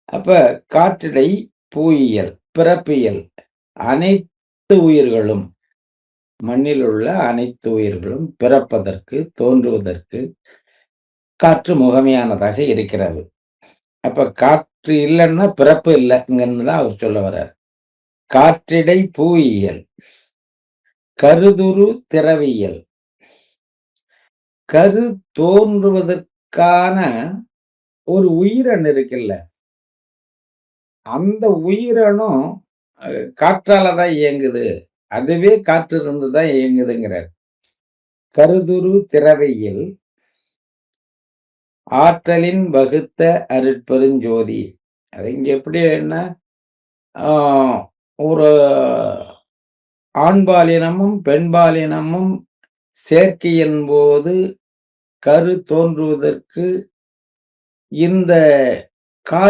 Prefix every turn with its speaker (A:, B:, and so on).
A: அப்ப காற்றிடை, புவியியல், பிறப்பியல் அனைத்து உயிர்களும் மண்ணில் உள்ள அனைத்து உயிர்களும் பிறப்பதற்கு, தோன்றுவதற்கு காற்று முகமையானதாக இருக்கிறது. அப்ப காற்று இல்லன்னா பிறப்பு இல்லங்கன்னு தான் அவர் சொல்ல வர்றார். காற்றிடை புவியியல், கருதுரு திரவியல். கரு தோன்றுவதற்கான ஒரு உயிரணு இருக்குல்ல, அந்த உயிரணும் காற்றால தான் இயங்குது. அதுவே காற்று இருந்து தான் இயங்குதுங்கிறார். கருதுரு திரவியல் ஆற்றலின் வகுத்த அருட்பெருஞ்சோதி. அது இங்க எப்படின்னா, ஆ ஒரு ஆண்பாலினமும், பெண்பாலினமும் சேர்க்கையின் போது கரு தோன்றுவதற்கு இந்த கா